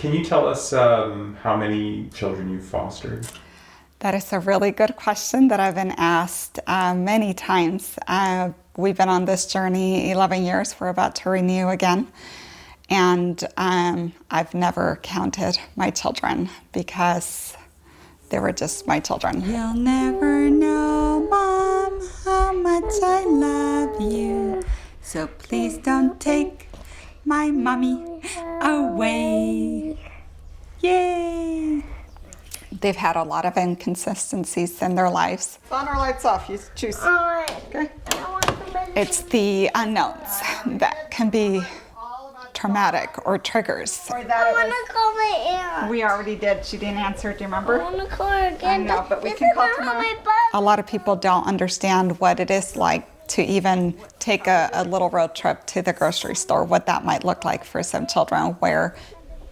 Can you tell us how many children you've fostered? That is a really good question that I've been asked many times. We've been on this journey 11 years. We're about to renew again. And I've never counted my children because they were just my children. You'll never know, Mom, how much I love you. So please don't take my mommy away. Yay! They've had a lot of inconsistencies in their lives. On or lights off, you choose. Okay. It's the unknowns that can be traumatic or triggers. I want to call my aunt. We already did. She didn't answer. Do you remember? I want to call her again. I know, but we can call tomorrow. A lot of people don't understand what it is like to even take a little road trip to the grocery store, what that might look like for some children, where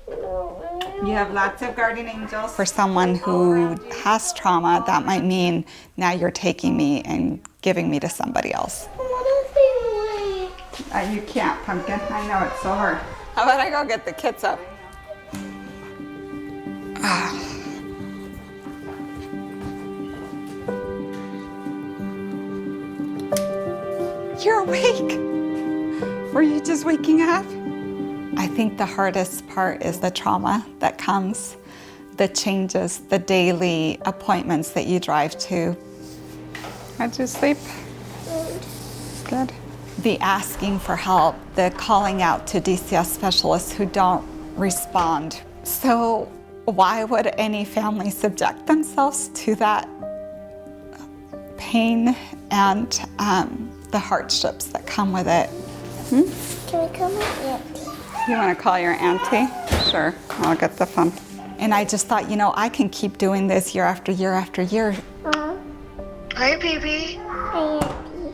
you have lots of guardian angels. For someone who has trauma, that might mean now you're taking me and giving me to somebody else. What if they wait? You can't, Pumpkin. I know it's so hard. How about I go get the kids up? You're awake. Were you just waking up? I think the hardest part is the trauma that comes, the changes, the daily appointments that you drive to. How'd you sleep? Good. The asking for help, the calling out to DCS specialists who don't respond. So why would any family subject themselves to that pain and the hardships that come with it? Can we call my auntie? You want to call your auntie? Sure, I'll get the phone. And I just thought, I can keep doing this year after year after year. Hi, baby. Hi, auntie.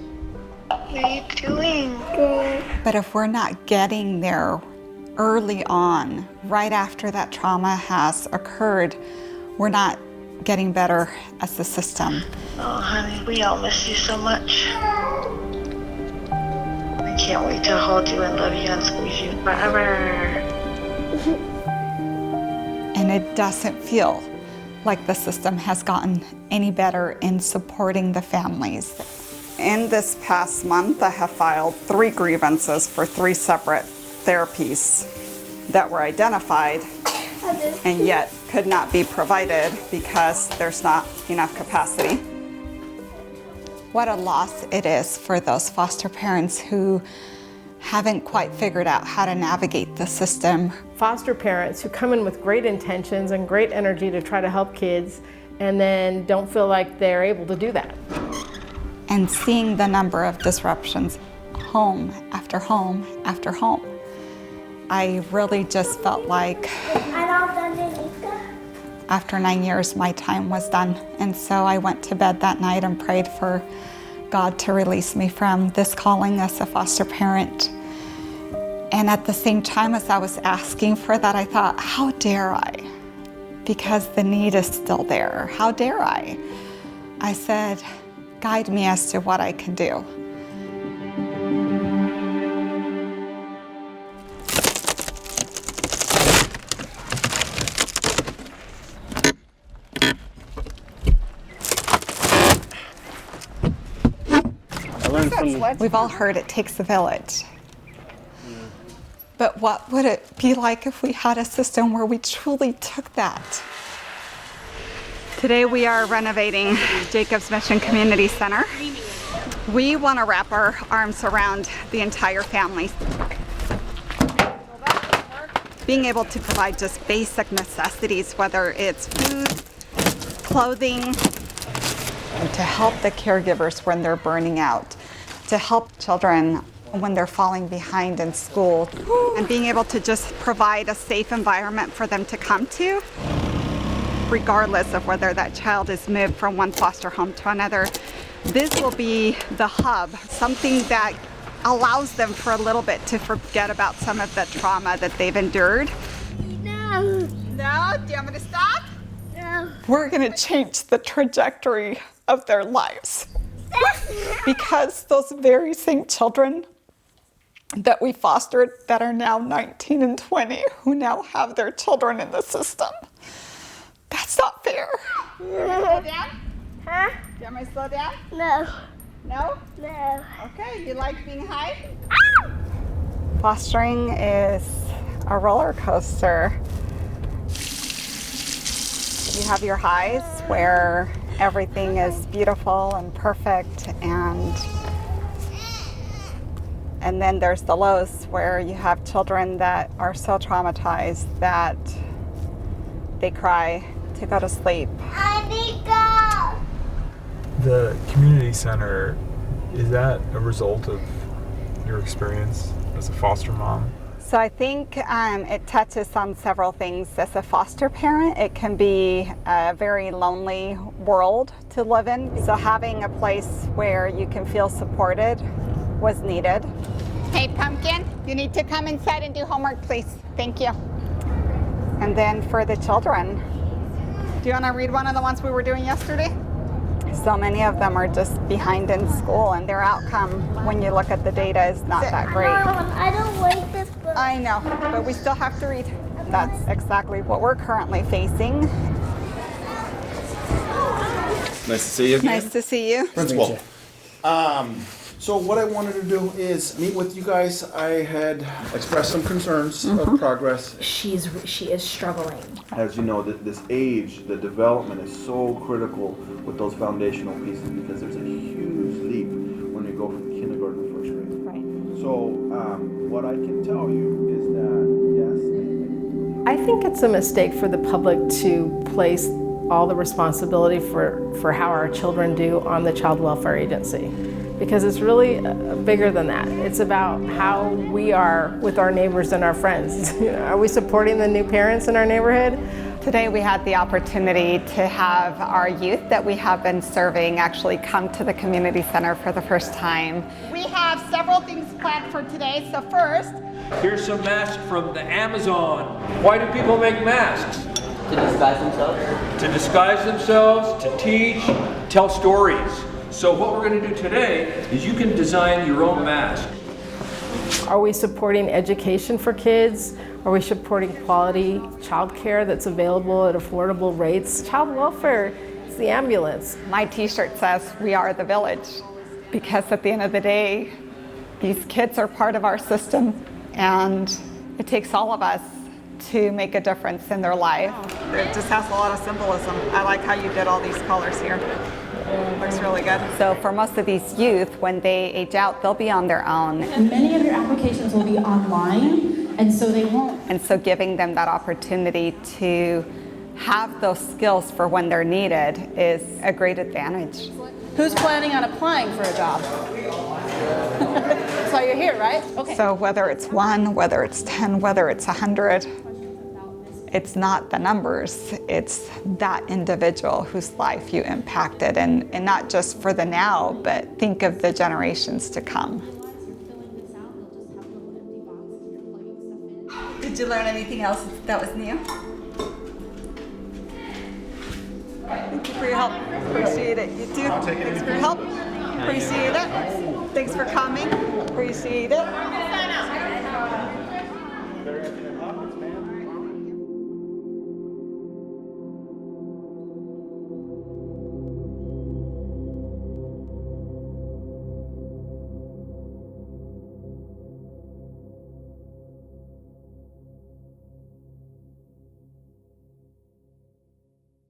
What are you doing? Good. But if we're not getting there early on, right after that trauma has occurred, we're not getting better as a system. Oh, honey, we all miss you so much. I can't wait to hold you and love you and squeeze you forever. And it doesn't feel like the system has gotten any better in supporting the families. In this past month, I have filed 3 grievances for 3 separate therapies that were identified and yet could not be provided because there's not enough capacity. What a loss it is for those foster parents who haven't quite figured out how to navigate the system. Foster parents who come in with great intentions and great energy to try to help kids and then don't feel like they're able to do that. And seeing the number of disruptions, home after home after home, I really just felt like after 9 years, my time was done. And so I went to bed that night and prayed for God to release me from this calling as a foster parent. And at the same time as I was asking for that, I thought, how dare I? Because the need is still there. How dare I? I said, guide me as to what I can do. We've all heard it takes a village. But what would it be like if we had a system where we truly took that? Today we are renovating Jacob's Mission Community Center. We want to wrap our arms around the entire family. Being able to provide just basic necessities, whether it's food, clothing, and to help the caregivers when they're burning out, to help children when they're falling behind in school, and being able to just provide a safe environment for them to come to, regardless of whether that child is moved from one foster home to another. This will be the hub, something that allows them for a little bit to forget about some of the trauma that they've endured. No. No? Do you want me to stop? No. We're going to change the trajectory of their lives. Because those very same children that we fostered that are now 19 and 20 who now have their children in the system. That's not fair. Slow down? Huh? Do you want me to slow down? No. No? No. Okay, you like being high? Fostering is a roller coaster. You have your highs where everything is beautiful and perfect, and then there's the lows where you have children that are so traumatized that they cry to go to sleep. Anika! The community center, is that a result of your experience as a foster mom? So I think it touches on several things. As a foster parent, it can be a very lonely world to live in. So having a place where you can feel supported was needed. Hey, Pumpkin, you need to come inside and do homework, please. Thank you. And then for the children, do you want to read one of the ones we were doing yesterday? So many of them are just behind in school, and their outcome, when you look at the data, is not that great. I don't like this book. I know, but we still have to read. That's exactly what we're currently facing. Nice to see you again. Nice to see you. Principal. So what I wanted to do is meet with you guys. I had expressed some concerns of progress. She is struggling. As you know, this age, the development is so critical with those foundational pieces because there's a huge leap when you go from kindergarten to first grade. Right. So what I can tell you is that, yes, I think it's a mistake for the public to place all the responsibility for how our children do on the Child Welfare Agency, because it's really bigger than that. It's about how we are with our neighbors and our friends. Are we supporting the new parents in our neighborhood? Today we had the opportunity to have our youth that we have been serving actually come to the community center for the first time. We have several things planned for today. So first, here's some masks from the Amazon. Why do people make masks? To disguise themselves? To disguise themselves, to teach, tell stories. So what we're going to do today is you can design your own mask. Are we supporting education for kids? Are we supporting quality childcare that's available at affordable rates? Child welfare is the ambulance. my t-shirt says, "We are the village," because at the end of the day, these kids are part of our system, and it takes all of us to make a difference in their life. It just has a lot of symbolism. I like how you did all these colors here. Looks really good. So for most of these youth, when they age out, they'll be on their own. And many of your applications will be online, and so they won't. And so giving them that opportunity to have those skills for when they're needed is a great advantage. Who's planning on applying for a job? So you're here, right? Okay. So whether it's 1, whether it's 10, whether it's 100, it's not the numbers, it's that individual whose life you impacted, and not just for the now, but think of the generations to come. Did you learn anything else that was new? Thank you for your help. Appreciate it. You too. Thanks for your help. Appreciate it. Thanks for coming. Appreciate it.